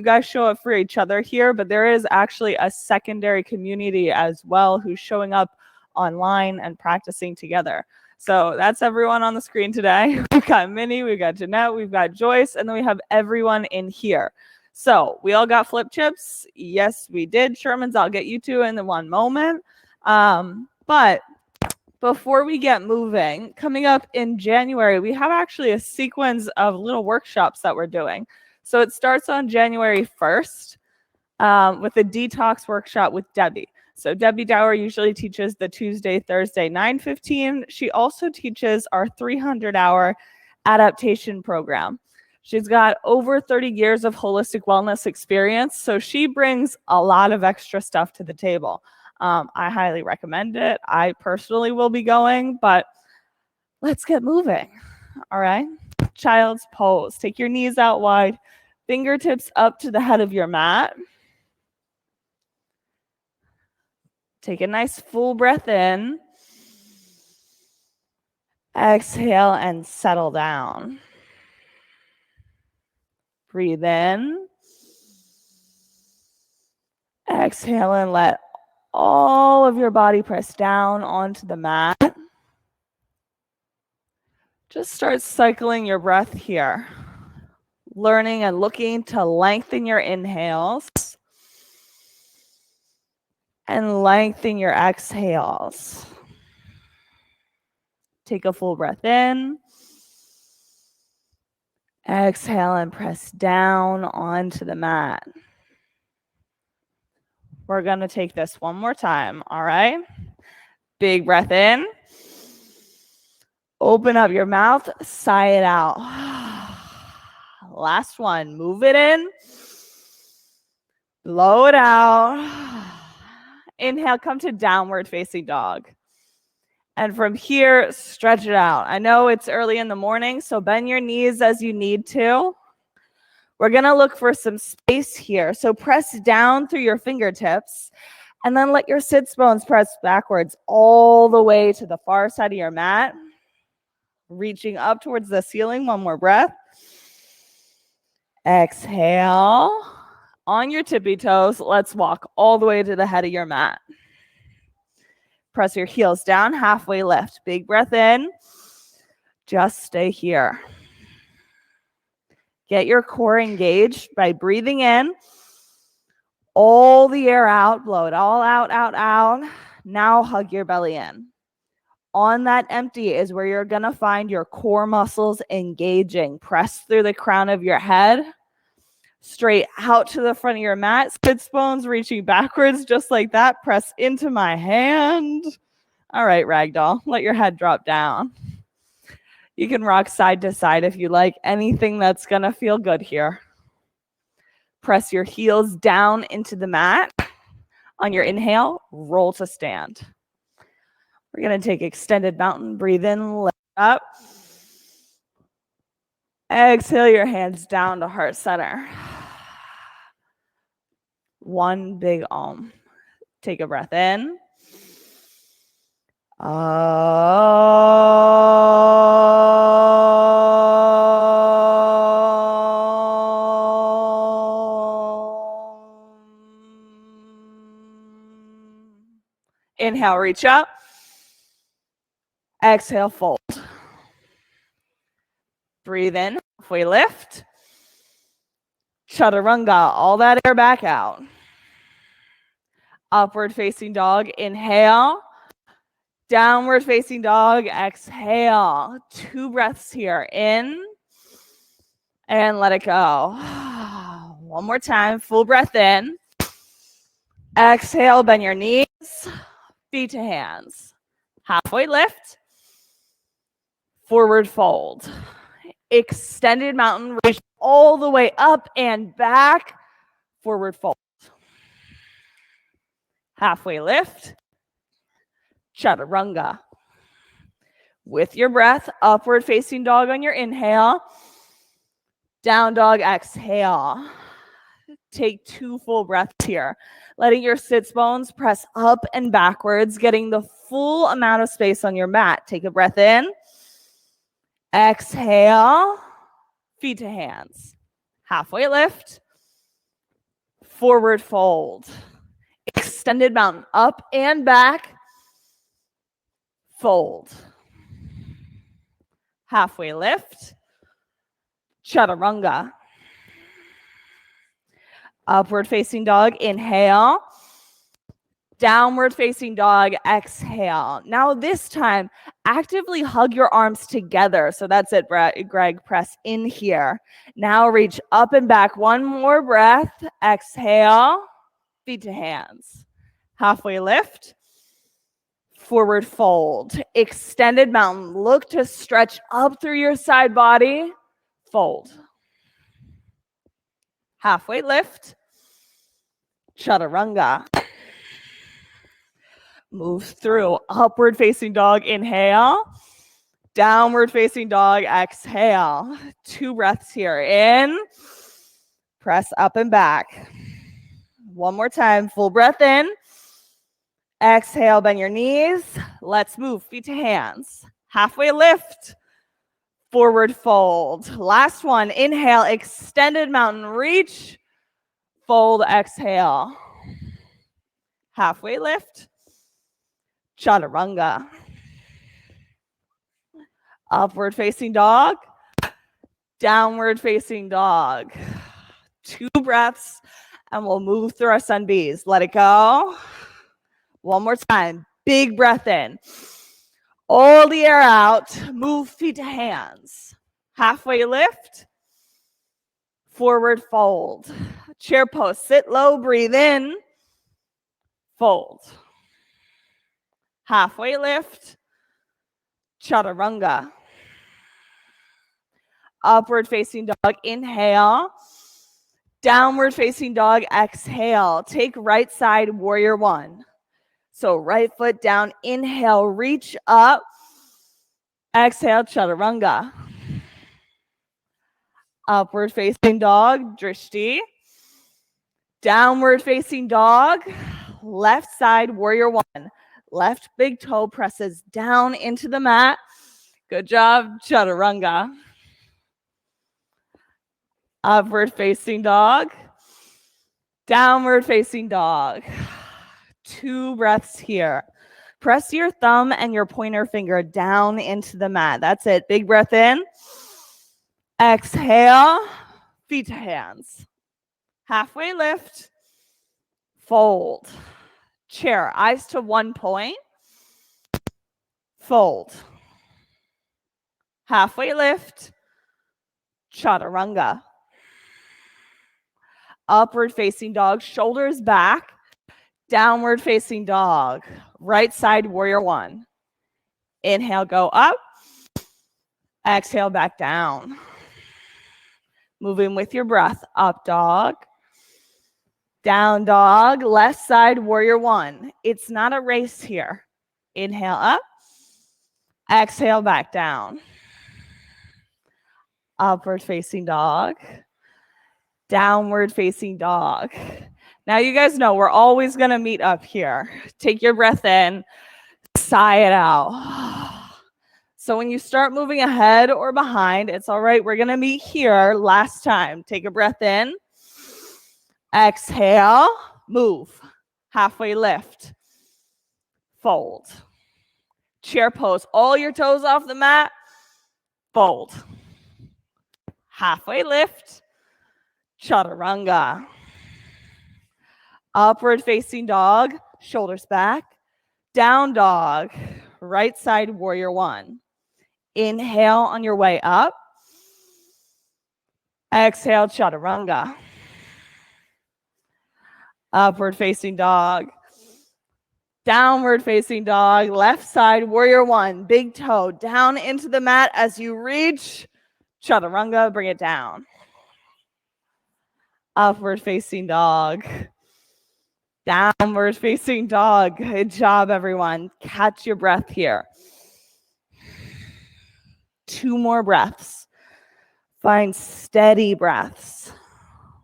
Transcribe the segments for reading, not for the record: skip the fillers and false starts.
you guys show up for each other here, but there is actually a secondary community as well who's showing up online and practicing together. So that's everyone on the screen today. We've got Minnie, we've got Jeanette, we've got Joyce, and then we have everyone in here. So we all got flip chips. Yes, we did. Sherman's, I'll get you two in the one moment. But before we get moving, coming up in January, we have actually a sequence of little workshops that we're doing. So it starts on January 1st with a detox workshop with Debbie. So Debbie Dower usually teaches the Tuesday, Thursday, 9:15. She also teaches our 300-hour adaptation program. She's got over 30 years of holistic wellness experience, so she brings a lot of extra stuff to the table. I highly recommend it. I personally will be going, but let's get moving. All right. Child's pose. Take your knees out wide, fingertips up to the head of your mat. Take a nice full breath in. Exhale and settle down. Breathe in. Exhale and let all of your body press down onto the mat. Just start cycling your breath here. Learning and looking to lengthen your inhales and lengthen your exhales. Take a full breath in. Exhale and press down onto the mat. We're going to take this one more time, all right? Big breath in. Open up your mouth, sigh it out. Last one, move it in. Blow it out. Inhale, come to downward facing dog. And from here, stretch it out. I know it's early in the morning, so bend your knees as you need to. We're going to look for some space here. So press down through your fingertips and then let your sits bones press backwards all the way to the far side of your mat. Reaching up towards the ceiling. One more breath. Exhale. On your tippy toes, let's walk all the way to the head of your mat. Press your heels down, halfway lift. Big breath in. Just stay here. Get your core engaged by breathing in. All the air out. Blow it all out, out, out. Now hug your belly in. On that empty is where you're going to find your core muscles engaging. Press through the crown of your head. Straight out to the front of your mat. Sits bones reaching backwards just like that. Press into my hand. All right, ragdoll. Let your head drop down. You can rock side to side if you like. Anything that's going to feel good here. Press your heels down into the mat. On your inhale, roll to stand. We're going to take extended mountain. Breathe in, lift up. Exhale your hands down to heart center. One big Om. Take a breath in. Inhale, reach up. Exhale, fold. Breathe in, halfway lift. Chaturanga, all that air back out. Upward facing dog, inhale. Downward facing dog, exhale. 2 breaths here, in and let it go. One more time, full breath in. Exhale, bend your knees, feet to hands. Halfway lift, forward fold. Extended mountain, reach all the way up and back, forward fold. Halfway lift, chaturanga. With your breath, upward facing dog on your inhale, down dog, exhale. Take 2 full breaths here, letting your sits bones press up and backwards, getting the full amount of space on your mat. Take a breath in. Exhale, feet to hands. Halfway lift, forward fold. Extended mountain, up and back, fold. Halfway lift, chaturanga. Upward facing dog, inhale. Downward facing dog, exhale. Now this time, actively hug your arms together. So that's it, Greg, press in here. Now reach up and back. One more breath, exhale, feet to hands. Halfway lift, forward fold. Extended mountain, look to stretch up through your side body, fold. Halfway lift, chaturanga. Move through upward facing dog, inhale. Downward facing dog, exhale. 2 breaths here. In, press up and back. One more time, full breath in. Exhale, bend your knees. Let's move, feet to hands. Halfway lift, forward fold. Last one, inhale, extended mountain reach. Fold, exhale. Halfway lift, chaturanga. Upward facing dog, downward facing dog. 2 breaths, and we'll move through our sun bees. Let it go. One more time. Big breath in. All the air out. Move feet to hands. Halfway lift. Forward fold. Chair pose. Sit low. Breathe in. Fold. Halfway lift. Chaturanga. Upward facing dog. Inhale. Downward facing dog. Exhale. Take right side, warrior one. So right foot down. Inhale. Reach up. Exhale. Chaturanga. Upward facing dog. Drishti. Downward facing dog. Left side, warrior one. Left big toe presses down into the mat. Good job. Chaturanga. Upward facing dog. Downward facing dog. 2 breaths here. Press your thumb and your pointer finger down into the mat. That's it. Big breath in. Exhale. Feet to hands. Halfway lift. Fold. Chair. Eyes to one point. Fold. Halfway lift. Chaturanga. Upward facing dog, shoulders back. Downward facing dog. Right side, warrior one. Inhale, go up. Exhale, back down. Moving with your breath. Up dog. Down dog. Left side, warrior one. It's not a race here. Inhale up. Exhale, back down. Upward facing dog. Downward facing dog. Now you guys know we're always going to meet up here. Take your breath in, sigh it out. So when you start moving ahead or behind, it's all right. We're going to meet here last time. Take a breath in. Exhale, move. Halfway lift. Fold. Chair pose. All your toes off the mat. Fold. Halfway lift. Chaturanga. Upward facing dog, shoulders back. Down dog, right side warrior one. Inhale on your way up. Exhale, chaturanga. Upward facing dog. Downward facing dog, left side warrior one. Big toe down into the mat as you reach. Chaturanga, bring it down. Upward facing dog. Downward facing dog. Good job, everyone. Catch your breath here. 2 more breaths. Find steady breaths.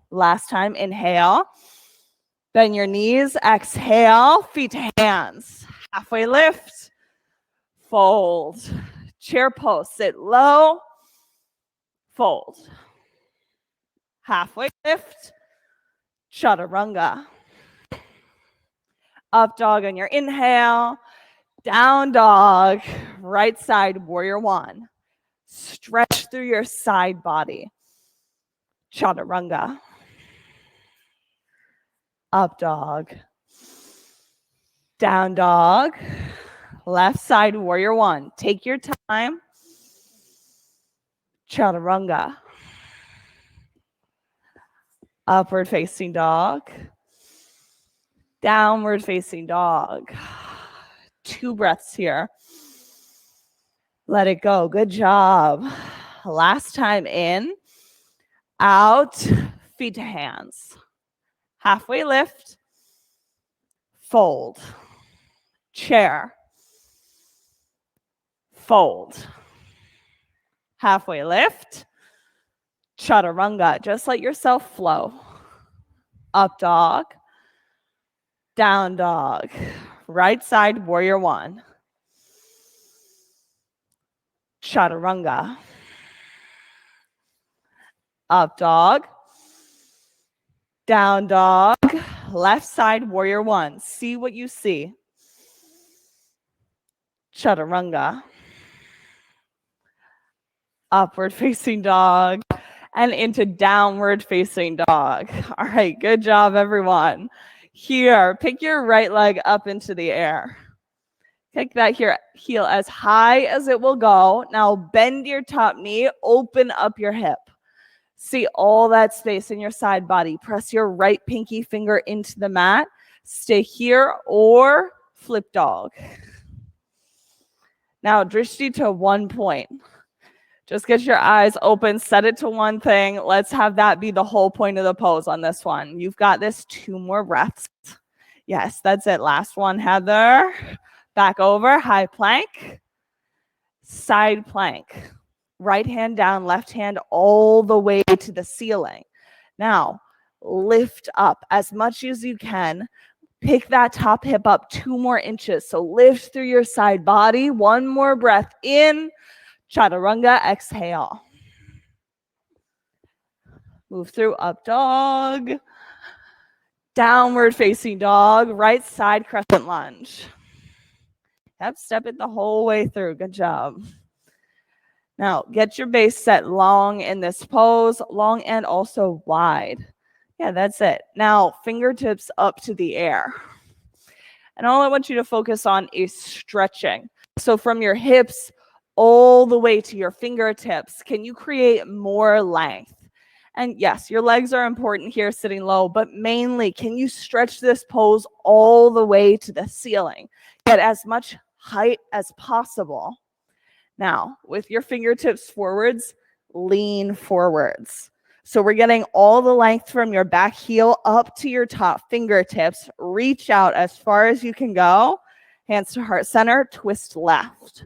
Last time, inhale. Bend your knees. Exhale. Feet to hands. Halfway lift. Fold. Chair pose. Sit low. Fold. Halfway lift. chaturanga. Up dog on your inhale, down dog, right side warrior one. Stretch through your side body. Chaturanga. Up dog. Down dog. Left side warrior one. Take your time. Chaturanga. Upward facing dog. Downward facing dog. 2 breaths here. Let it go. Good job. Last time in, out, feet to hands. Halfway lift, fold, chair, fold. Halfway lift, chaturanga. Just let yourself flow. Up dog, down dog. Right side warrior one. Chaturanga. Up dog, down dog, left side warrior one. See what you see. Chaturanga. Upward facing dog and into downward facing dog. All right, good job, everyone. Here, pick your right leg up into the air. Kick that heel as high as it will go. Now bend your top knee, open up your hip. See all that space in your side body. Press your right pinky finger into the mat. Stay here or flip dog. Now drishti to 1 point. Just get your eyes open, set it to one thing. Let's have that be the whole point of the pose on this one. You've got this. 2 more breaths. Yes, that's it. Last one, Heather. Back over, high plank, side plank. Right hand down, left hand all the way to the ceiling. Now, lift up as much as you can. Pick that top hip up 2 more inches. So lift through your side body. 1 more breath in. Chaturanga, exhale. Move through up dog. Downward facing dog. Right side crescent lunge. Yep, step it the whole way through. Good job. Now, get your base set long in this pose, long and also wide. Yeah, that's it. Now, fingertips up to the air. And all I want you to focus on is stretching. So from your hips all the way to your fingertips, can you create more length? And yes, your legs are important here, sitting low, but mainly, can you stretch this pose all the way to the ceiling? Get as much height as possible. Now, with your fingertips forwards, lean forwards. So we're getting all the length from your back heel up to your top fingertips. Reach out as far as you can go. Hands to heart center, twist left.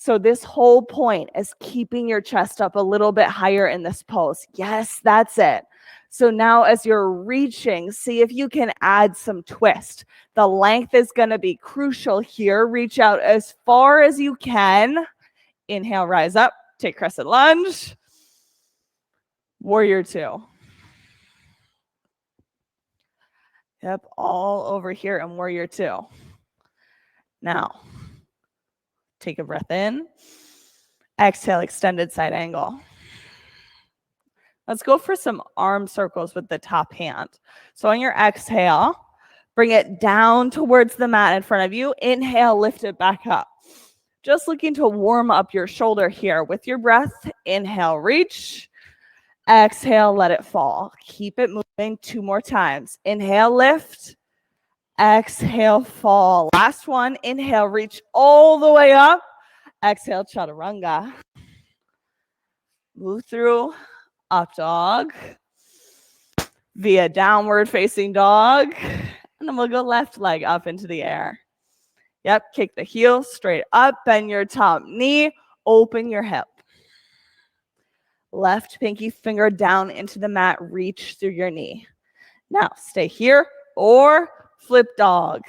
So this whole point is keeping your chest up a little bit higher in this pose. Yes, that's it. So now as you're reaching, see if you can add some twist. The length is going to be crucial here. Reach out as far as you can. Inhale, rise up. Take crescent lunge. Warrior two. Yep, all over here in warrior two. Now, take a breath in. Exhale, extended side angle. Let's go for some arm circles with the top hand. So on your exhale, bring it down towards the mat in front of you. Inhale, lift it back up. Just looking to warm up your shoulder here with your breath. Inhale, reach. Exhale, let it fall. Keep it moving 2 more times. Inhale, lift. Exhale, fall. Last one. Inhale, reach all the way up. Exhale, chaturanga. Move through up dog via downward facing dog. And then we'll go left leg up into the air. Yep, kick the heel straight up, bend your top knee, open your hip. Left pinky finger down into the mat, reach through your knee. Now, stay here or flip dog.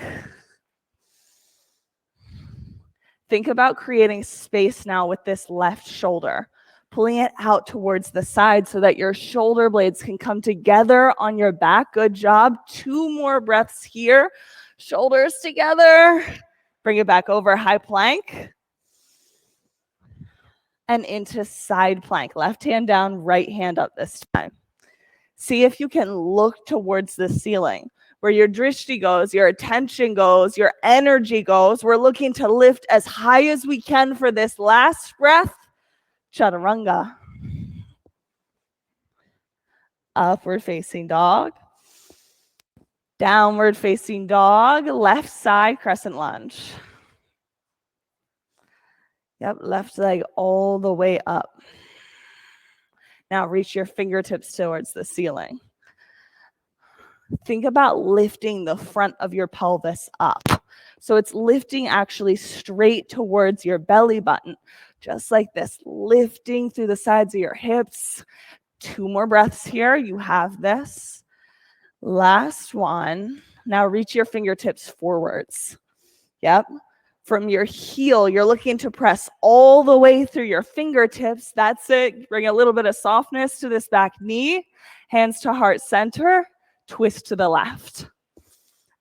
Think about creating space now with this left shoulder. pulling it out towards the side so that your shoulder blades can come together on your back. Good job. 2 more breaths here. Shoulders together. Bring it back over, high plank. And into side plank. Left hand down, right hand up this time. See if you can look towards the ceiling. Where your drishti goes, your attention goes, your energy goes. We're looking to lift as high as we can for this last breath. Chaturanga. Upward facing dog. Downward facing dog. Left side crescent lunge. Yep, left leg all the way up. Now reach your fingertips towards the ceiling. Think about lifting the front of your pelvis up. So it's lifting actually straight towards your belly button. Just like this, lifting through the sides of your hips. 2 more breaths here. You have this. Last one. Now reach your fingertips forwards. Yep. From your heel, you're looking to press all the way through your fingertips. That's it. Bring a little bit of softness to this back knee. Hands to heart center. Twist to the left.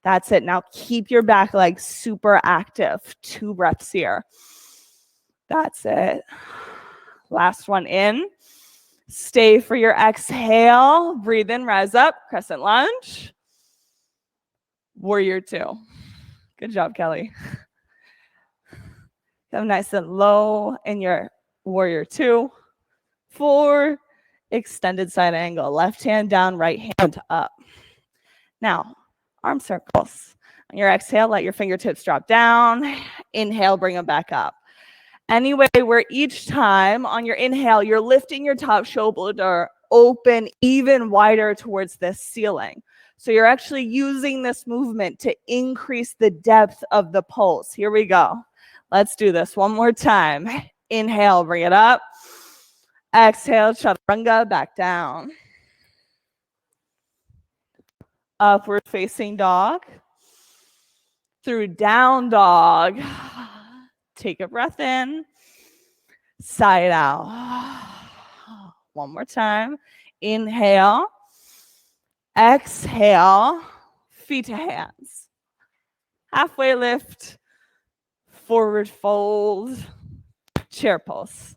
That's it. Now keep your back leg super active. 2 breaths here. That's it. Last one in. Stay for your exhale. Breathe in, rise up, crescent lunge. Warrior 2. Good job, Kelly. Come nice and low in your warrior 2. 4. Extended side angle. Left hand down, right hand up. Now, arm circles. On your exhale, let your fingertips drop down. Inhale, bring them back up. Anyway, where each time on your inhale, you're lifting your top shoulder open even wider towards this ceiling. So you're actually using this movement to increase the depth of the pulse. Here we go. Let's do this one more time. Inhale, bring it up. Exhale, chaturanga, back down. Upward facing dog. Through down dog. Take a breath in. Sigh it out. One more time. Inhale. Exhale. Feet to hands. Halfway lift. Forward fold. Chair pose.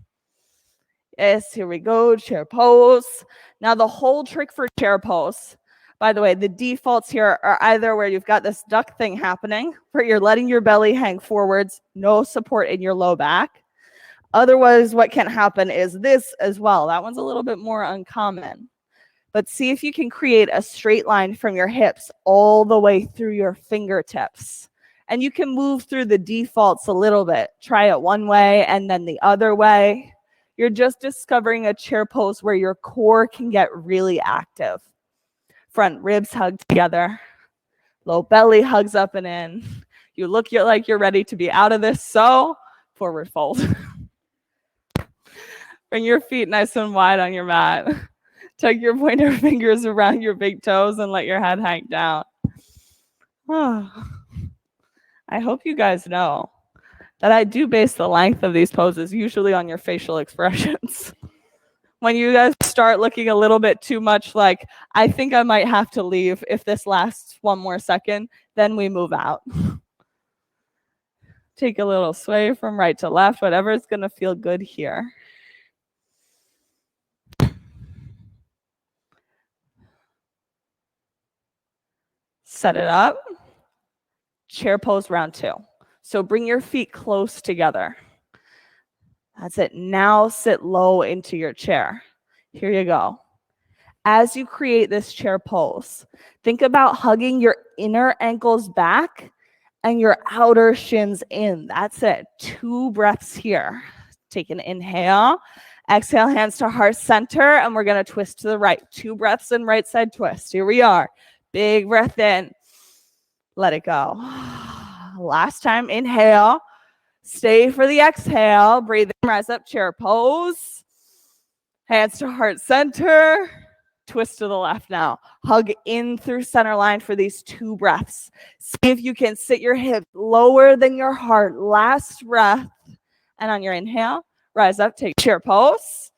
Yes, here we go. Chair pose. Now the whole trick for chair pose, by the way, the defaults here are either where you've got this duck thing happening, where you're letting your belly hang forwards, no support in your low back. Otherwise, what can happen is this as well. That one's a little bit more uncommon. But see if you can create a straight line from your hips all the way through your fingertips. And you can move through the defaults a little bit. Try it one way and then the other way. You're just discovering a chair pose where your core can get really active. Front ribs hug together. Low belly hugs up and in. You look like you're ready to be out of this, so forward fold. Bring your feet nice and wide on your mat. Tuck your pointer fingers around your big toes and let your head hang down. I hope you guys know that I do base the length of these poses usually on your facial expressions. When you guys start looking a little bit too much like, I think I might have to leave if this lasts one more second, then we move out. Take a little sway from right to left, whatever is going to feel good here. Set it up. Chair pose round 2. So bring your feet close together. That's it. Now sit low into your chair. Here you go. As you create this chair pose, think about hugging your inner ankles back and your outer shins in. That's it. 2 breaths here. Take an inhale. Exhale, hands to heart center, and we're going to twist to the right. 2 breaths in right side twist. Here we are. Big breath in. Let it go. Last time, inhale. Stay for the exhale. Breathe in, rise up, chair pose. Hands to heart center. Twist to the left now. Hug in through center line for these 2 breaths. See if you can sit your hips lower than your heart. Last breath. And on your inhale, rise up, take chair pose.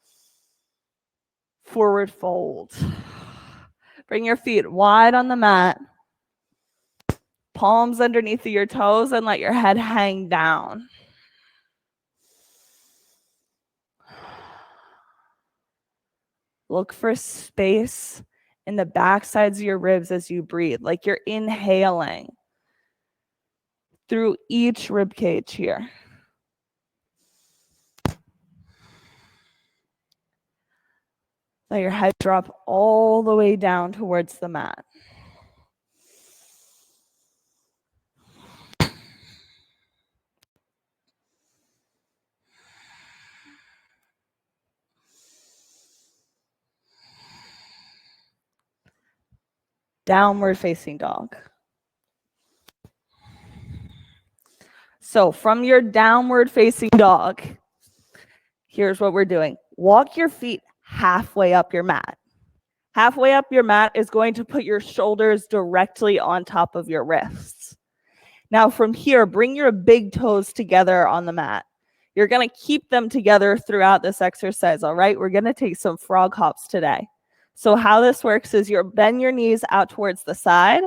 forward fold. Bring your feet wide on the mat. Palms underneath your toes and let your head hang down. Look for space in the back sides of your ribs as you breathe, like you're inhaling through each rib cage here. Let your head drop all the way down towards the mat. Downward facing dog. So from your downward facing dog, here's what we're doing. Walk your feet halfway up your mat. Halfway up your mat is going to put your shoulders directly on top of your wrists. Now from here, bring your big toes together on the mat. You're going to keep them together throughout this exercise, all right? We're going to take some frog hops today. So how this works is you bend your knees out towards the side,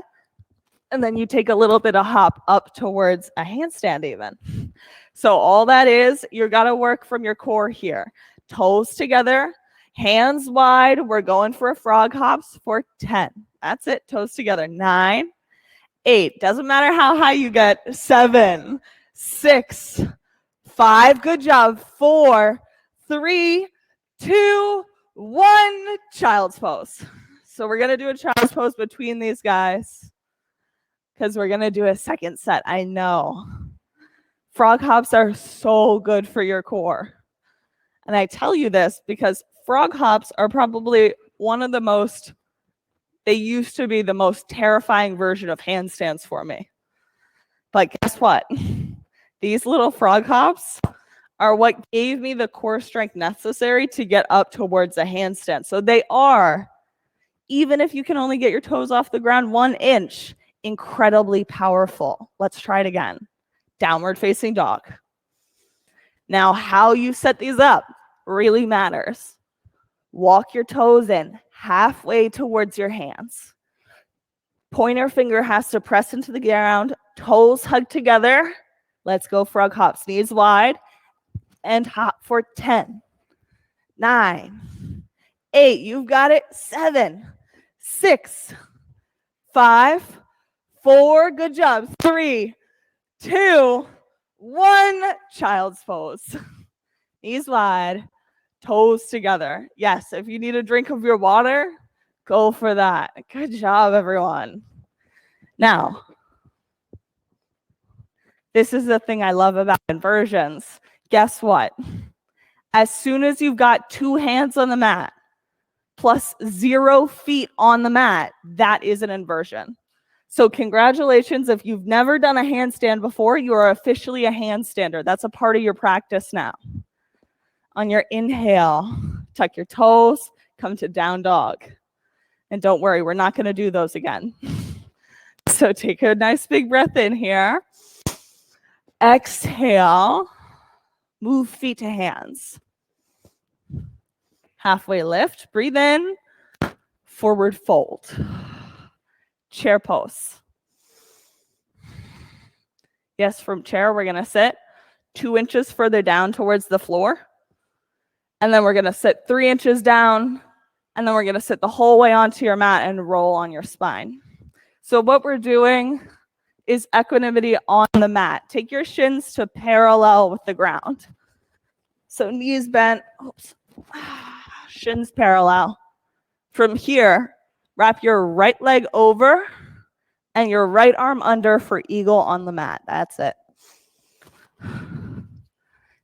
and then you take a little bit of hop up towards a handstand even. So all that is, you got to work from your core here. Toes together, hands wide. We're going for frog hops for 10. That's it, toes together. 9, 8, doesn't matter how high you get. 7, 6, 5, good job. 4, 3, 2, 1, child's pose. So we're going to do a child's pose between these guys because we're going to do a second set. I know. Frog hops are so good for your core. And I tell you this because frog hops are probably they used to be the most terrifying version of handstands for me. But guess what? These little frog hops are what gave me the core strength necessary to get up towards a handstand. So they are, even if you can only get your toes off the ground 1 inch, incredibly powerful. Let's try it again. Downward facing dog. Now, how you set these up really matters. Walk your toes in halfway towards your hands. Pointer finger has to press into the ground. Toes hug together. Let's go frog hops. Knees wide. And hop for 10, 9, 8, you've got it. 7, 6, 5, 4, good job. 3, 2, 1, child's pose. Knees wide, toes together. Yes, if you need a drink of your water, go for that. Good job, everyone. Now, this is the thing I love about inversions. Guess what? As soon as you've got 2 hands on the mat plus 0 feet on the mat, that is an inversion. So congratulations. If you've never done a handstand before, you are officially a handstander. That's a part of your practice now. On your inhale, tuck your toes, come to down dog. And don't worry, we're not going to do those again. So take a nice big breath in here. Exhale. Move feet to hands. Halfway lift. Breathe in. Forward fold. Chair pose. Yes, from chair, we're going to sit 2 inches further down towards the floor. And then we're going to sit 3 inches down. And then we're going to sit the whole way onto your mat and roll on your spine. So what we're doing is equanimity on the mat. Take your shins to parallel with the ground. So knees bent, shins parallel. From here, wrap your right leg over and your right arm under for eagle on the mat. That's it.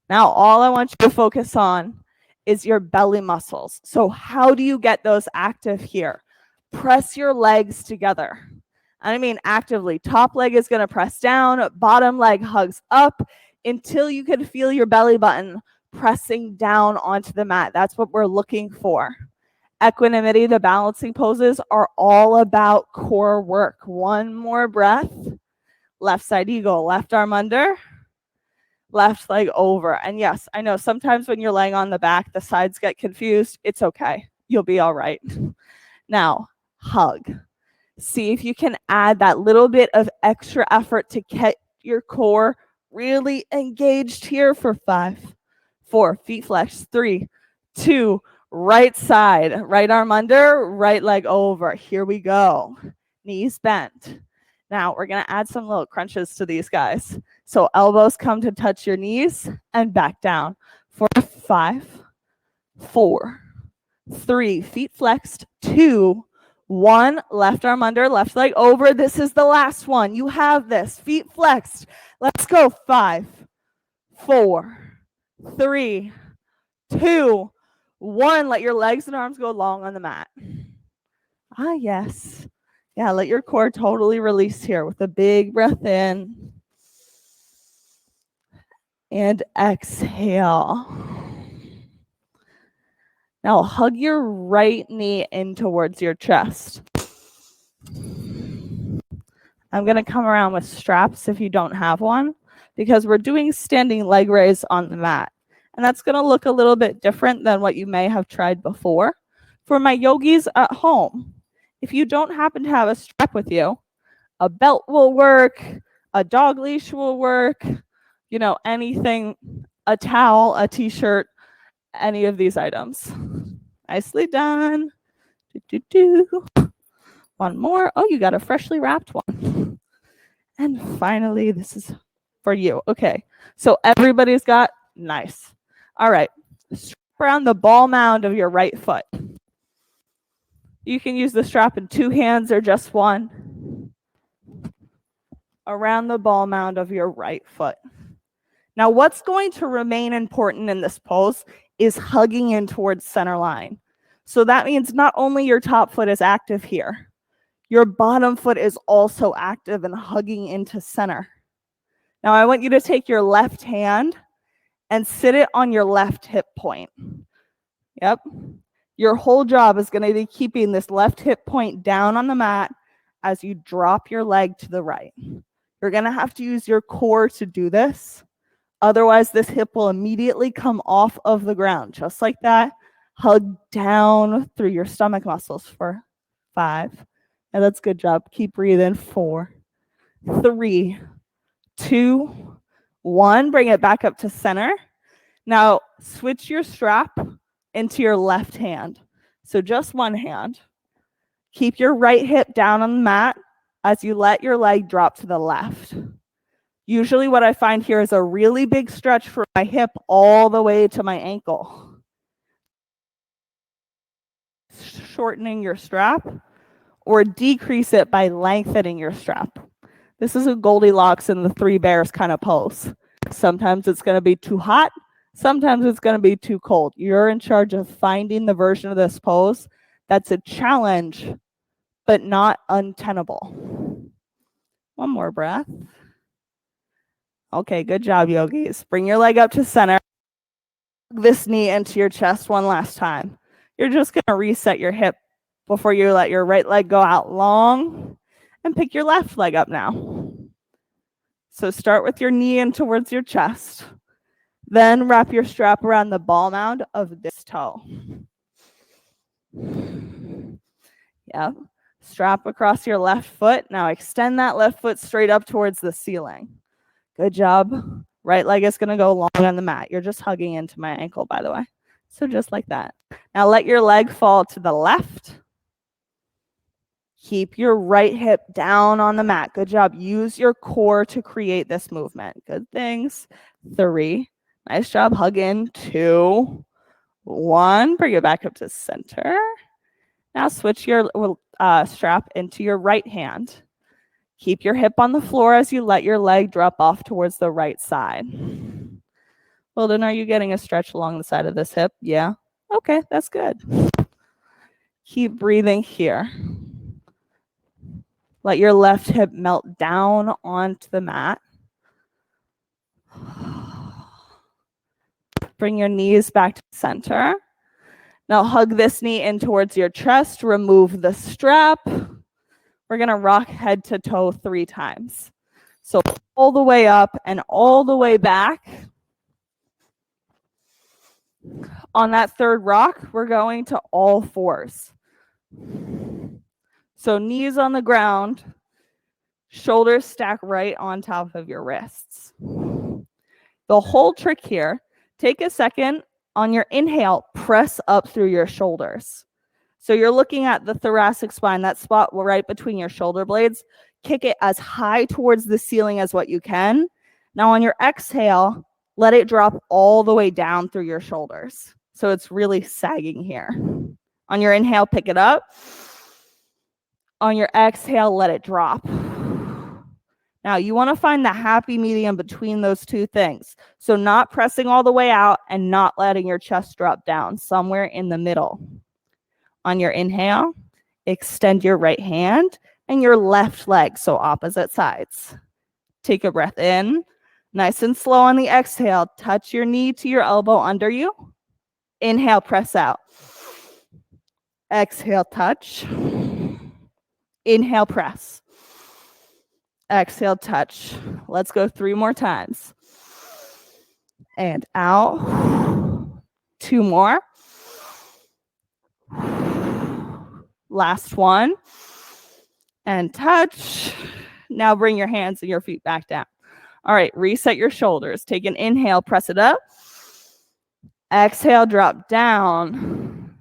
Now, all I want you to focus on is your belly muscles. So how do you get those active here? Press your legs together. I mean actively. Top leg is going to press down, bottom leg hugs up until you can feel your belly button pressing down onto the mat. That's what we're looking for. Equanimity, the balancing poses are all about core work. One more breath. Left side eagle, left arm under, left leg over. And yes, I know sometimes when you're laying on the back, the sides get confused. It's okay. You'll be all right. Now, hug. See if you can add that little bit of extra effort to get your core really engaged here for 5, 4, feet flex, 3, 2, right side, right arm under, right leg over. Here we go. Knees bent. Now we're going to add some little crunches to these guys. So elbows come to touch your knees and back down for 5, 4, 3, feet flexed, 2, 1, left arm under, left leg over. This is the last one. You have this. Feet flexed. Let's go. 5, 4, 3, 2, 1. Let your legs and arms go long on the mat. Ah, yes. Yeah, let your core totally release here with a big breath in. And exhale. Now hug your right knee in towards your chest. I'm going to come around with straps if you don't have one, because we're doing standing leg raise on the mat. And that's going to look a little bit different than what you may have tried before. For my yogis at home, if you don't happen to have a strap with you, a belt will work, a dog leash will work, you know, anything, a towel, a t-shirt, any of these items. Nicely done. One more. Oh, you got a freshly wrapped one. And finally, this is for you. Okay, so everybody's got, nice. All right, strap around the ball mound of your right foot. You can use the strap in 2 hands or just one. Around the ball mound of your right foot. Now, what's going to remain important in this pose is hugging in towards center line. So that means not only your top foot is active here, your bottom foot is also active and hugging into center. Now, I want you to take your left hand and sit it on your left hip point. Yep. Your whole job is going to be keeping this left hip point down on the mat as you drop your leg to the right. You're going to have to use your core to do this. Otherwise, this hip will immediately come off of the ground, just like that. Hug down through your stomach muscles for 5. And that's a good job. Keep breathing. 4, 3, 2, 1. Bring it back up to center. Now, switch your strap into your left hand. So just one hand. Keep your right hip down on the mat as you let your leg drop to the left. Usually what I find here is a really big stretch for my hip all the way to my ankle. Shortening your strap or decrease it by lengthening your strap. This is a Goldilocks and the 3 bears kind of pose. Sometimes it's going to be too hot. Sometimes it's going to be too cold. You're in charge of finding the version of this pose that's a challenge, but not untenable. One more breath. Okay, good job, yogis. Bring your leg up to center. This knee into your chest one last time. You're just going to reset your hip before you let your right leg go out long and pick your left leg up now. So start with your knee in towards your chest. Then wrap your strap around the ball mound of this toe. Yep. Strap across your left foot. Now extend that left foot straight up towards the ceiling. Good job. Right leg is going to go long on the mat. You're just hugging into my ankle, by the way. So just like that. Now let your leg fall to the left. Keep your right hip down on the mat. Good job. Use your core to create this movement. Good things. 3. Nice job. Hug in. 2, 1. Bring it back up to center. Now switch your strap into your right hand. Keep your hip on the floor as you let your leg drop off towards the right side. Wilden, are you getting a stretch along the side of this hip? Yeah? Okay, that's good. Keep breathing here. Let your left hip melt down onto the mat. Bring your knees back to center. Now hug this knee in towards your chest. Remove the strap. We're going to rock head to toe 3 times. So all the way up and all the way back. On that third rock, we're going to all fours. So knees on the ground, shoulders stack right on top of your wrists. The whole trick here, take a second, on your inhale, press up through your shoulders. So you're looking at the thoracic spine, that spot right between your shoulder blades. Kick it as high towards the ceiling as what you can. Now on your exhale, let it drop all the way down through your shoulders. So it's really sagging here. On your inhale, pick it up. On your exhale, let it drop. Now you want to find the happy medium between those two things. So not pressing all the way out and not letting your chest drop down, somewhere in the middle. On your inhale, extend your right hand and your left leg, so opposite sides. Take a breath in, nice and slow on the exhale. Touch your knee to your elbow under you. Inhale, press out. Exhale, touch. Inhale, press. Exhale, touch. Let's go 3 more times. And out. 2 more. Last one. And touch. Now bring your hands and your feet back down. All right, reset your shoulders. Take an inhale, press it up. Exhale, drop down.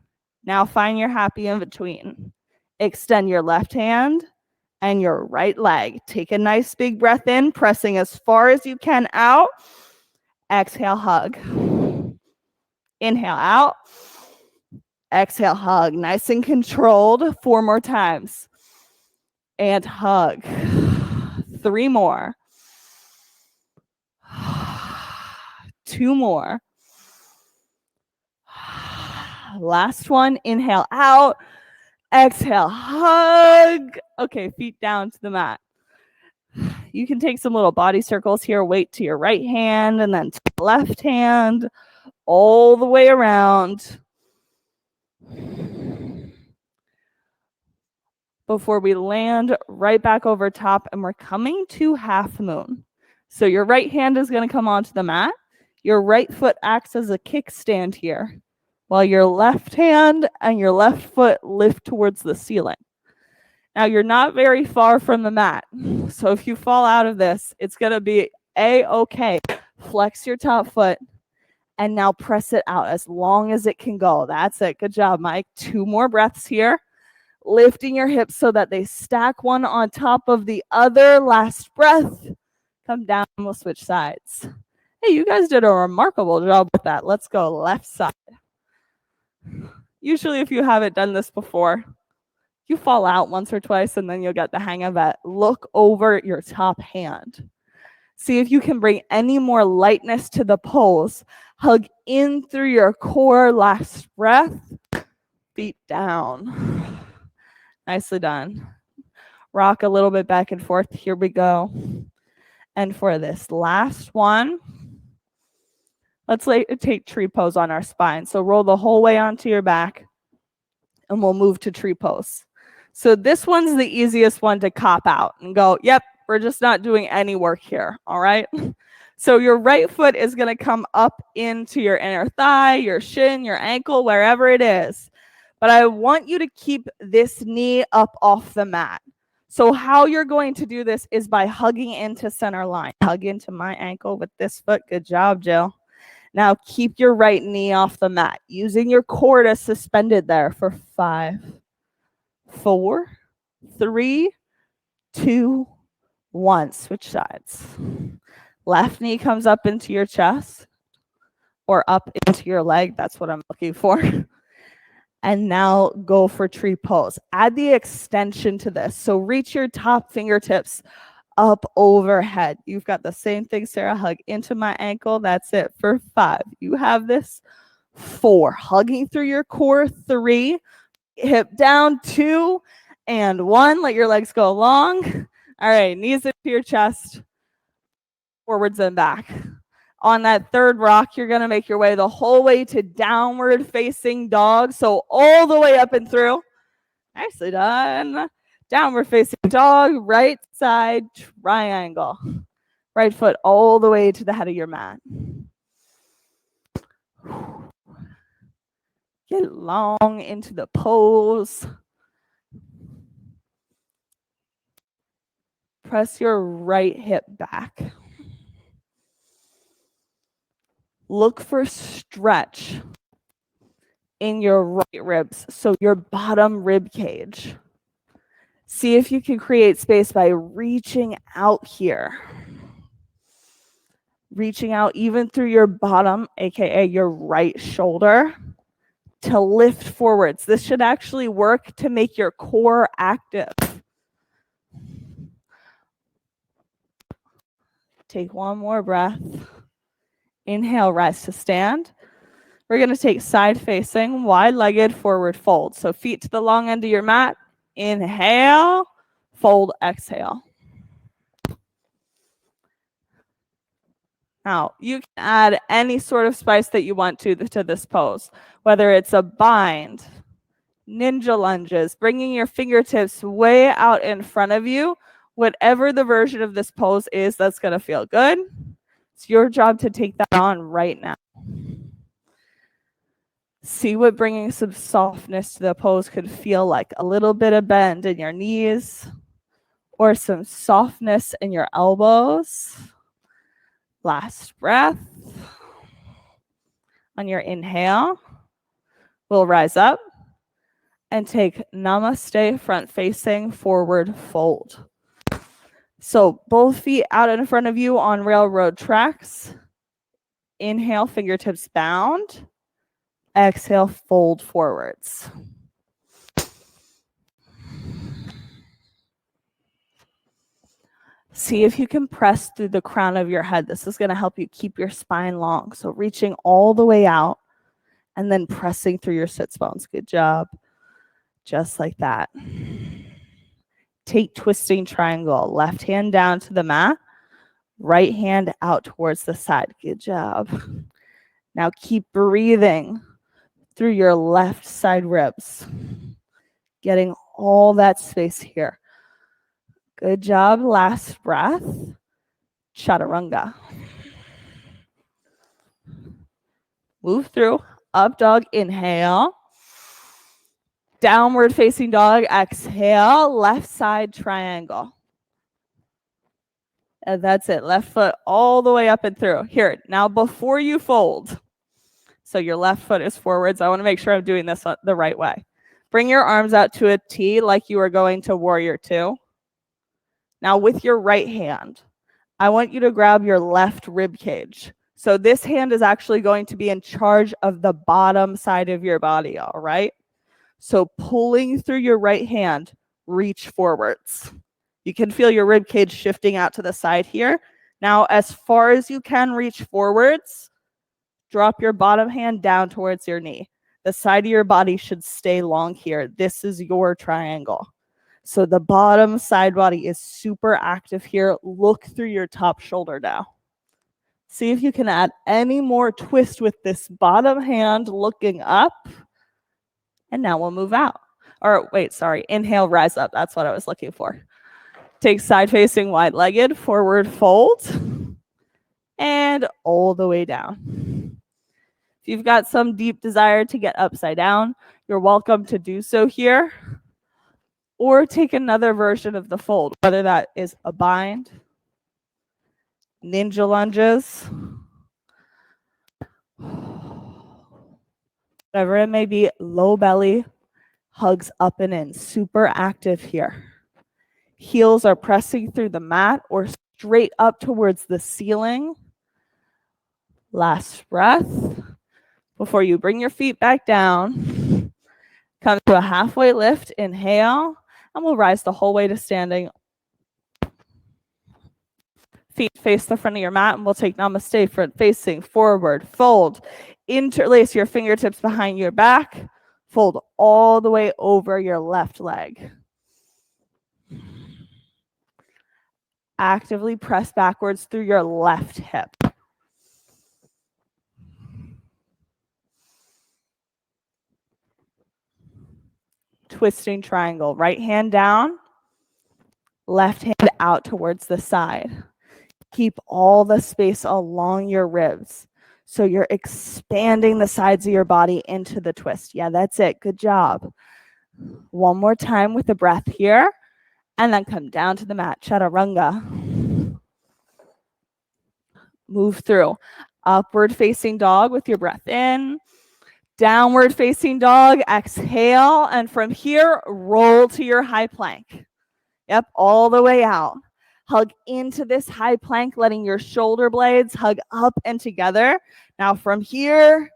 Now find your happy in between. Extend your left hand and your right leg. Take a nice big breath in, pressing as far as you can out. Exhale, hug. Inhale out. Exhale, hug. Nice and controlled. 4 more times. And hug. 3 more. 2 more. Last one. Inhale out. Exhale, hug. Okay, feet down to the mat. You can take some little body circles here. Weight to your right hand and then to the left hand. All the way around. Before we land right back over top, and we're coming to half moon. So your right hand is going to come onto the mat. Your right foot acts as a kickstand here, while your left hand and your left foot lift towards the ceiling. Now you're not very far from the mat. So if you fall out of this, it's going to be a-okay. Flex your top foot and now press it out as long as it can go. That's it. Good job, Mike. 2 more breaths here. Lifting your hips so that they stack one on top of the other. Last breath. Come down and we'll switch sides. Hey, you guys did a remarkable job with that. Let's go left side. Usually if you haven't done this before, you fall out once or twice and then you'll get the hang of it. Look over your top hand. See if you can bring any more lightness to the pose. Hug in through your core. Last breath. Feet down. Nicely done. Rock a little bit back and forth. Here we go. And for this last one, let's take tree pose on our spine. So roll the whole way onto your back and we'll move to tree pose. So this one's the easiest one to cop out and go, yep, we're just not doing any work here. All right. So your right foot is going to come up into your inner thigh, your shin, your ankle, wherever it is. But I want you to keep this knee up off the mat. So how you're going to do this is by hugging into center line. Hug into my ankle with this foot. Good job, Jill. Now keep your right knee off the mat, using your core to suspend it there for 5, 4, 3, 2, 1. Switch sides. Left knee comes up into your chest or up into your leg. That's what I'm looking for. And now go for tree pose. Add the extension to this. So reach your top fingertips up overhead. You've got the same thing, Sarah. Hug into my ankle. That's it for 5. You have this. 4. Hugging through your core. 3. Hip down. 2 and 1. Let your legs go long. All right. Knees into your chest. Forwards and back. On that third rock, you're going to make your way the whole way to downward facing dog. So all the way up and through. Nicely done. Downward facing dog, right side triangle. Right foot all the way to the head of your mat. Get long into the pose. Press your right hip back. Look for stretch in your right ribs, so your bottom rib cage. See if you can create space by reaching out here. Reaching out even through your bottom, aka your right shoulder, to lift forwards. This should actually work to make your core active. Take one more breath. Inhale, rise to stand. We're going to take side facing, wide-legged forward fold. So feet to the long end of your mat. Inhale, fold, exhale. Now, you can add any sort of spice that you want to this pose, whether it's a bind, ninja lunges, bringing your fingertips way out in front of you, whatever the version of this pose is that's going to feel good. It's your job to take that on right now. See what bringing some softness to the pose could feel like. A little bit of bend in your knees or some softness in your elbows. Last breath. On your inhale, we'll rise up and take namaste, front facing, forward fold. So both feet out in front of you on railroad tracks. Inhale, fingertips bound. Exhale, fold forwards. See if you can press through the crown of your head. This is going to help you keep your spine long. So reaching all the way out and then pressing through your sits bones. Good job. Just like that. Take twisting triangle. Left hand down to the mat. Right hand out towards the side. Good job. Now keep breathing through your left side ribs. Getting all that space here. Good job. Last breath. Chaturanga. Move through. Up dog. Inhale. Downward facing dog. Exhale. Left side triangle. And that's it. Left foot all the way up and through. Here. Now before you fold. So your left foot is forwards. I want to make sure I'm doing this the right way. Bring your arms out to a T like you are going to warrior two. Now with your right hand, I want you to grab your left rib cage. So this hand is actually going to be in charge of the bottom side of your body, all right? So pulling through your right hand, reach forwards. You can feel your rib cage shifting out to the side here. Now, as far as you can reach forwards, drop your bottom hand down towards your knee. The side of your body should stay long here. This is your triangle. So the bottom side body is super active here. Look through your top shoulder now. See if you can add any more twist with this bottom hand looking up. And now we'll move out. Or wait, sorry. Inhale, rise up. That's what I was looking for. Take side facing, wide-legged, forward fold. And all the way down. If you've got some deep desire to get upside down, you're welcome to do so here. Or take another version of the fold, whether that is a bind, ninja lunges, whatever it may be, low belly, hugs up and in, super active here. Heels are pressing through the mat or straight up towards the ceiling. Last breath. Before you bring your feet back down, come to a halfway lift, inhale, and we'll rise the whole way to standing. Feet face the front of your mat, and we'll take namaste, front facing, forward, fold. Interlace your fingertips behind your back. Fold all the way over your left leg. Actively press backwards through your left hip. Twisting triangle. Right hand down, left hand out towards the side. Keep all the space along your ribs. So you're expanding the sides of your body into the twist. Yeah, that's it. Good job. One more time with the breath here. And then come down to the mat, chaturanga. Move through. Upward facing dog with your breath in. Downward facing dog, exhale. And from here, roll to your high plank. Yep, all the way out. Hug into this high plank, letting your shoulder blades hug up and together. Now from here,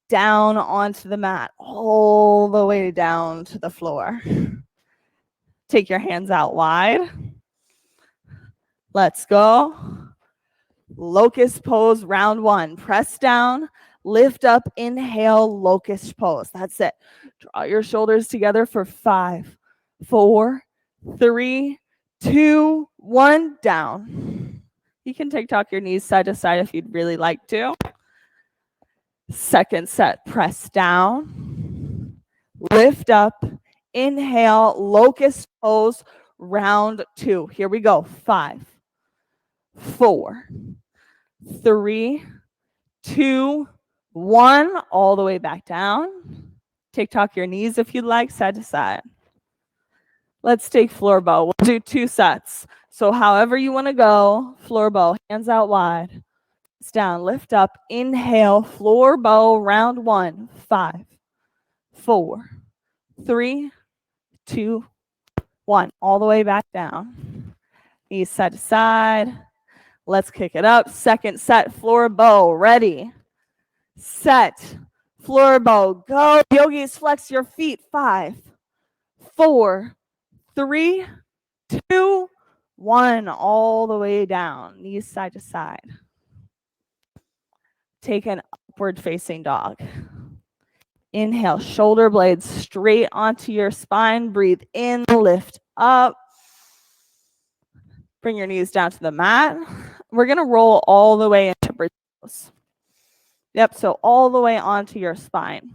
down onto the mat, all the way down to the floor. Take your hands out wide. Let's go. Locust pose, round one. Press down, lift up, inhale, locust pose. That's it. Draw your shoulders together for 5, 4, 3, 2, 1, down. You can tuck your knees side to side if you'd really like to. Second set, press down, lift up, inhale, locust pose, round 2. Here we go. 5, 4, 3, 2, 1, all the way back down. Tuck your knees if you'd like, side to side. Let's take floor bow. We'll do 2 sets. So however you want to go, floor bow, hands out wide. It's down, lift up, inhale, floor bow, round 1. 5, 4, 3, 2, 1, all the way back down. Knees side to side. Let's kick it up. Second set, floor bow, ready, set, floor bow, go. Yogis, flex your feet. 5, 4, 3, 2, 1, all the way down. Knees side to side. Take an upward facing dog. Inhale, shoulder blades straight onto your spine. Breathe in, lift up. Bring your knees down to the mat. We're going to roll all the way into bridge pose. Yep, so all the way onto your spine.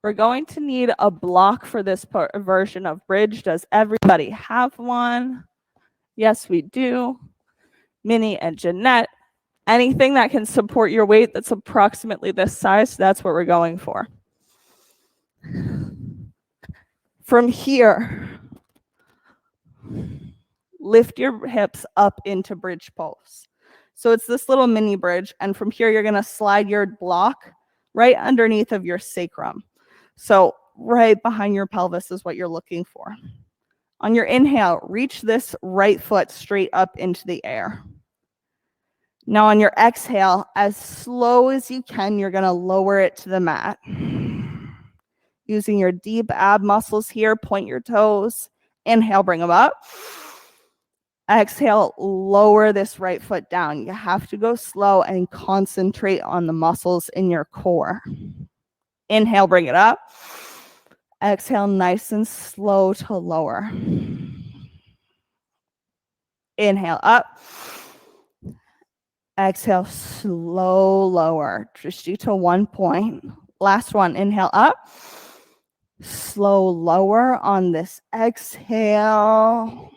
We're going to need a block for this version of bridge. Does everybody have one? Yes, we do. Minnie and Jeanette. Anything that can support your weight that's approximately this size, that's what we're going for. From here, lift your hips up into bridge pose. So it's this little mini bridge, and from here, you're going to slide your block right underneath of your sacrum. So right behind your pelvis is what you're looking for. On your inhale, reach this right foot straight up into the air. Now on your exhale, as slow as you can, you're going to lower it to the mat. Using your deep ab muscles here, point your toes. Inhale, bring them up. Exhale, lower this right foot down. You have to go slow and concentrate on the muscles in your core. Inhale, bring it up. Exhale, nice and slow to lower. Inhale, up. Exhale, slow lower. Just do to 1 point. Last one, inhale, up. Slow lower on this exhale.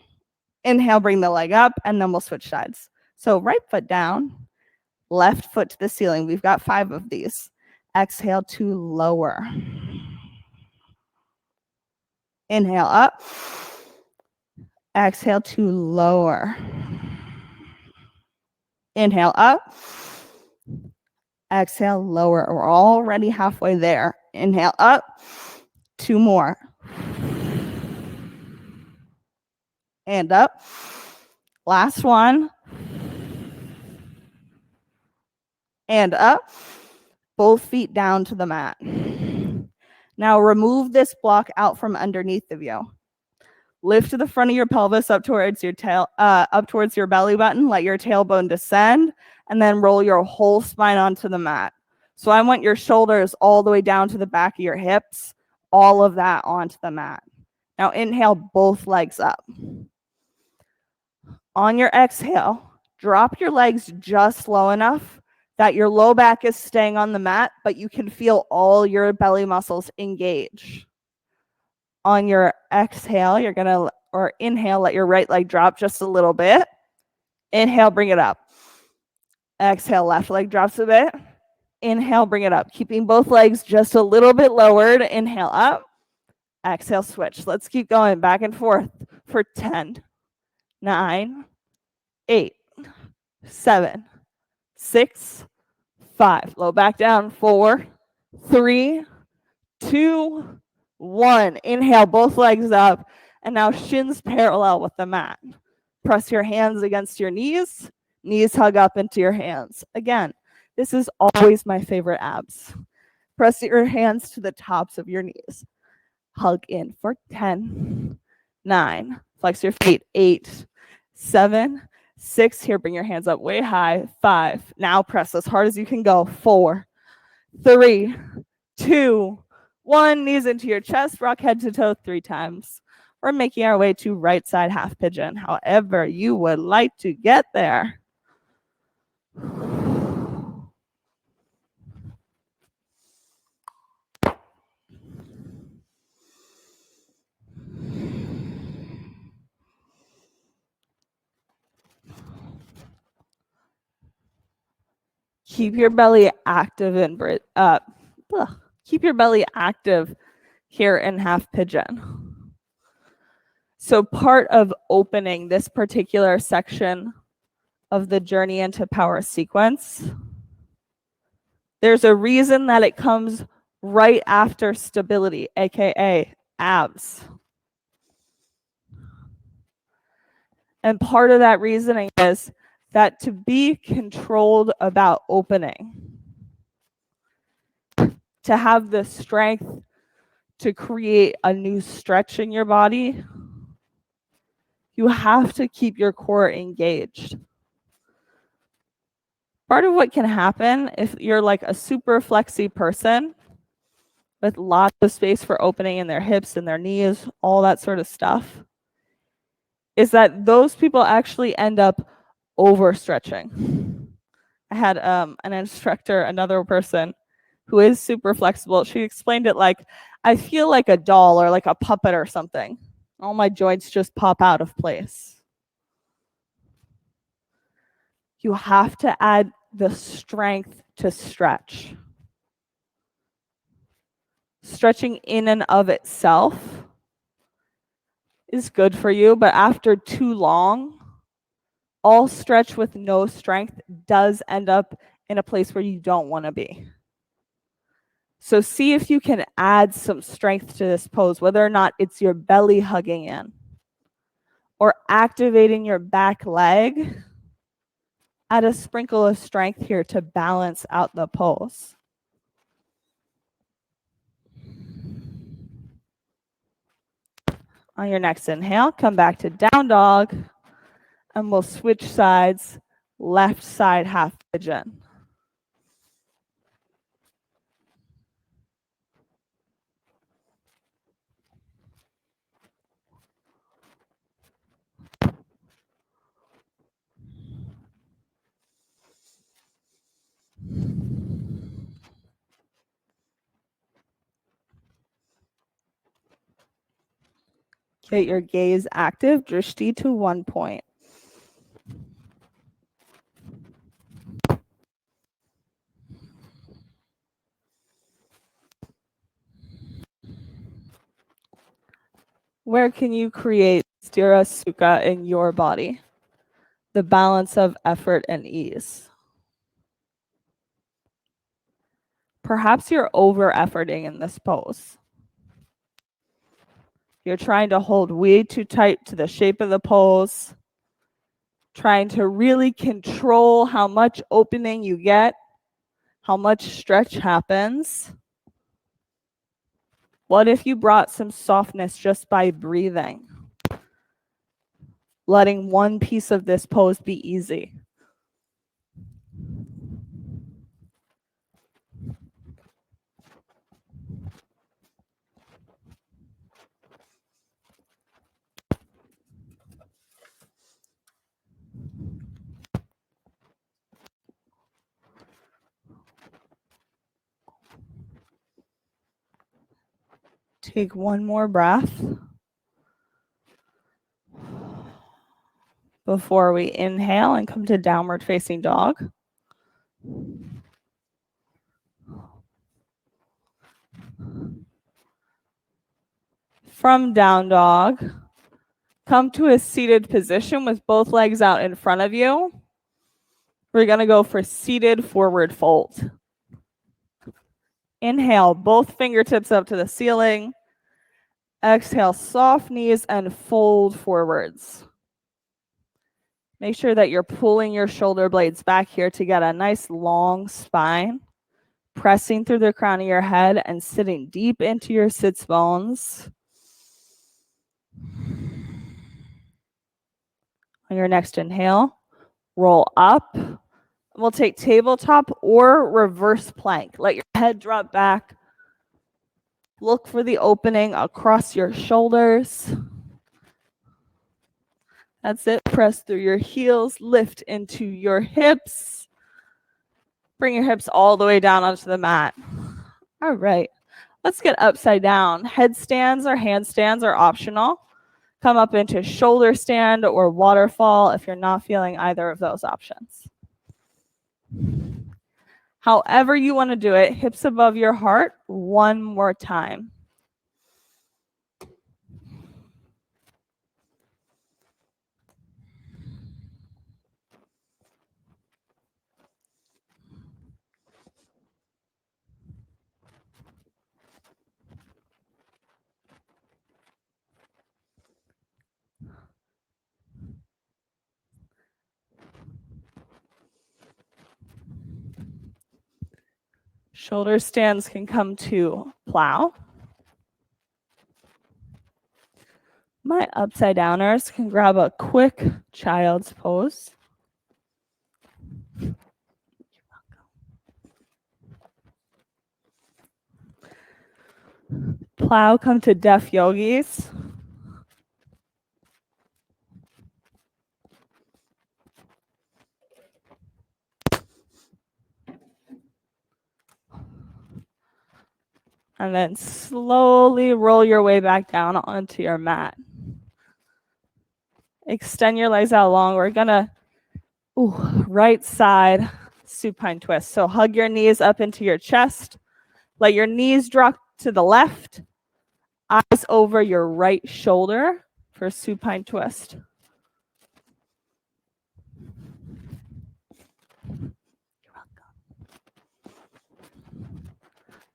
Inhale, bring the leg up, and then we'll switch sides. So right foot down, left foot to the ceiling. We've got 5 of these. Exhale to lower. Inhale up. Exhale to lower. Inhale up. Exhale, lower. We're already halfway there. Inhale up. 2 more. And up. Last one. And up. Both feet down to the mat. Now remove this block out from underneath of you. Lift to the front of your pelvis up towards your tail, up towards your belly button. Let your tailbone descend, and then roll your whole spine onto the mat. So I want your shoulders all the way down to the back of your hips, all of that onto the mat. Now inhale, both legs up. On your exhale, drop your legs just low enough that your low back is staying on the mat, but you can feel all your belly muscles engage. On your exhale, you're going to, or inhale, let your right leg drop just a little bit. Inhale, bring it up. Exhale, left leg drops a bit. Inhale, bring it up, keeping both legs just a little bit lowered. Inhale up. Exhale, switch. Let's keep going back and forth for 10, 9, 8, 7, 6, 5. Low back down. 4, 3, 2, 1. Inhale, both legs up. And now shins parallel with the mat. Press your hands against your knees. Knees hug up into your hands. Again, this is always my favorite abs. Press your hands to the tops of your knees. Hug in for 10, 9. Flex your feet. 8, 7, 6. Here, bring your hands up way high. 5. Now press as hard as you can go. 4, 3, 2, 1. Knees into your chest. Rock head to toe 3 times. We're making our way to right side half pigeon. However you would like to get there. Keep your belly active and keep your belly active here in half pigeon. So part of opening this particular section of the journey into power sequence, there's a reason that it comes right after stability, aka abs. And part of that reasoning is that to be controlled about opening, to have the strength to create a new stretch in your body, you have to keep your core engaged. Part of what can happen if you're like a super flexy person with lots of space for opening in their hips and their knees, all that sort of stuff, is that those people actually end up overstretching. I had an instructor, another person who is super flexible. She explained it like, I feel like a doll or like a puppet or something. All my joints just pop out of place. You have to add the strength to stretch. Stretching in and of itself is good for you, but after too long, all stretch with no strength does end up in a place where you don't want to be. So see if you can add some strength to this pose, whether or not it's your belly hugging in or activating your back leg. Add a sprinkle of strength here to balance out the pose. On your next inhale, come back to down dog, and we'll switch sides, left side half pigeon. Get your gaze active, drishti to 1 point. Where can you create sthira sukha in your body? The balance of effort and ease. Perhaps you're over-efforting in this pose. You're trying to hold way too tight to the shape of the pose, trying to really control how much opening you get, how much stretch happens. What if you brought some softness just by breathing? Letting one piece of this pose be easy. Take one more breath before we inhale and come to downward facing dog. From down dog, come to a seated position with both legs out in front of you. We're going to go for seated forward fold. Inhale, both fingertips up to the ceiling. Exhale, soft knees and fold forwards. Make sure that you're pulling your shoulder blades back here to get a nice long spine, pressing through the crown of your head and sitting deep into your sits bones. On your next inhale, roll up. We'll take tabletop or reverse plank. Let your head drop back. Look for the opening across your shoulders. That's it. Press through your heels. Lift into your hips. Bring your hips all the way down onto the mat. All right. Let's get upside down. Headstands or handstands are optional. Come up into shoulder stand or waterfall if you're not feeling either of those options. However you want to do it, hips above your heart, one more time. Shoulder stands can come to plow. My upside downers can grab a quick child's pose. Plow come to deaf yogis. And then slowly roll your way back down onto your mat. Extend your legs out long. We're gonna, right side supine twist. So hug your knees up into your chest. Let your knees drop to the left. Eyes over your right shoulder for supine twist.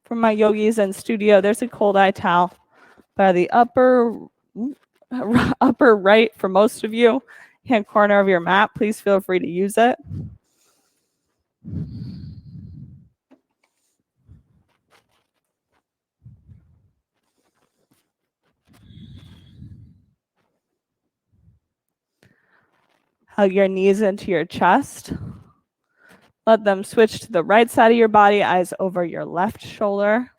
For my yogis in studio, there's a cold eye towel by the upper right for most of you, hand corner of your mat. Please feel free to use it. Hug your knees into your chest. Let them switch to the right side of your body, eyes over your left shoulder.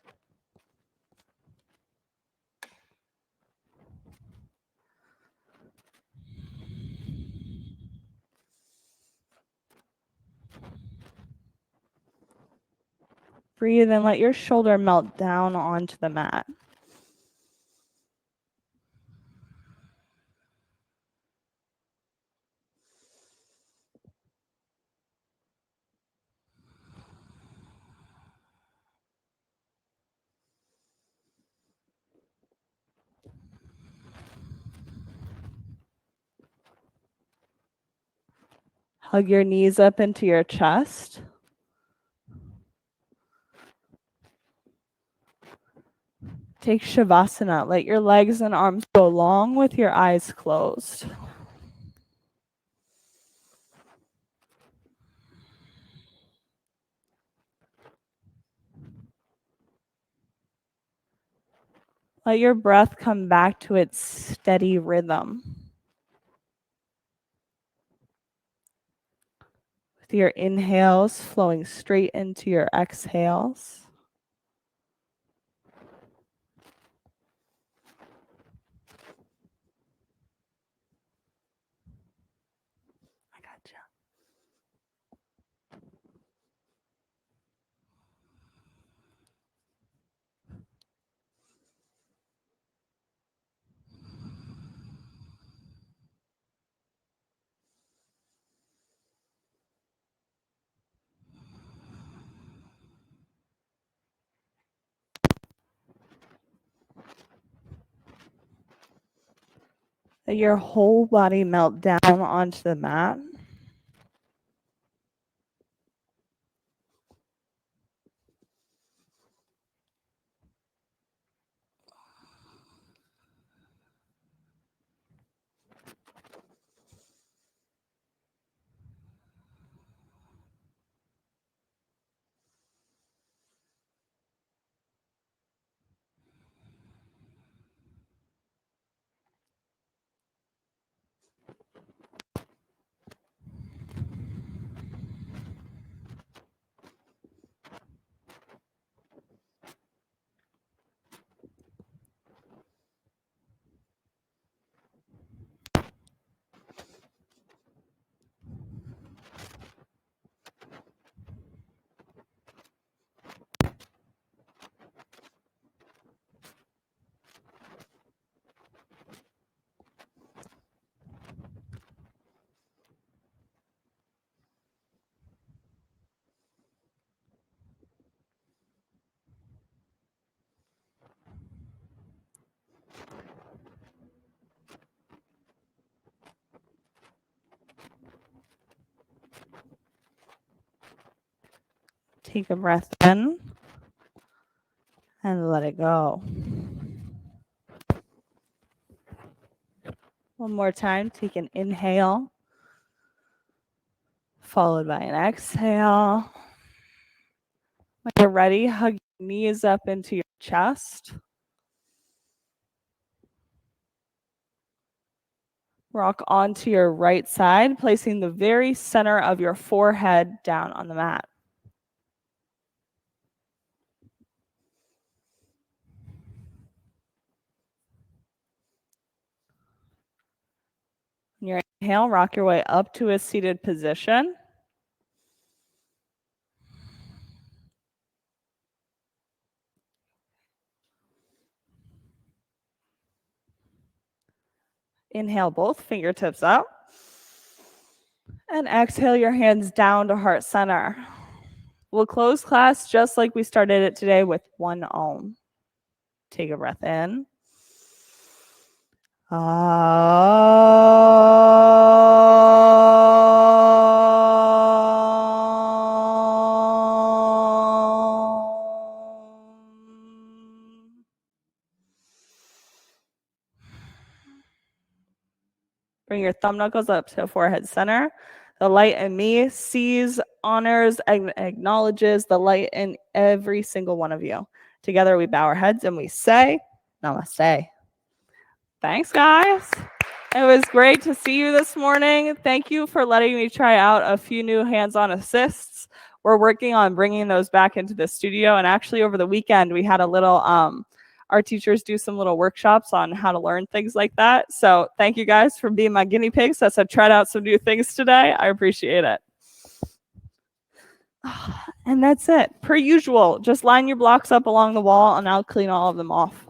Breathe and let your shoulder melt down onto the mat. Hug your knees up into your chest. Take Shavasana. Let your legs and arms go long with your eyes closed. Let your breath come back to its steady rhythm. With your inhales flowing straight into your exhales. I gotcha. Let your whole body melt down onto the mat. Take a breath in and let it go. One more time, take an inhale, followed by an exhale. When you're ready, hug your knees up into your chest. Rock onto your right side, placing the very center of your forehead down on the mat. On your inhale, rock your way up to a seated position. Inhale both fingertips up. And exhale your hands down to heart center. We'll close class just like we started it today with 1 Om. Take a breath in. Bring your thumb knuckles up to forehead center. The light in me sees, honors, and acknowledges the light in every single one of you. Together we bow our heads and we say, Namaste. Thanks, guys. It was great to see you this morning. Thank you for letting me try out a few new hands-on assists. We're working on bringing those back into the studio. And actually over the weekend, we had a little, our teachers do some little workshops on how to learn things like that. So thank you guys for being my guinea pigs as I've tried out some new things today. I appreciate it. And that's it. Per usual, just line your blocks up along the wall and I'll clean all of them off.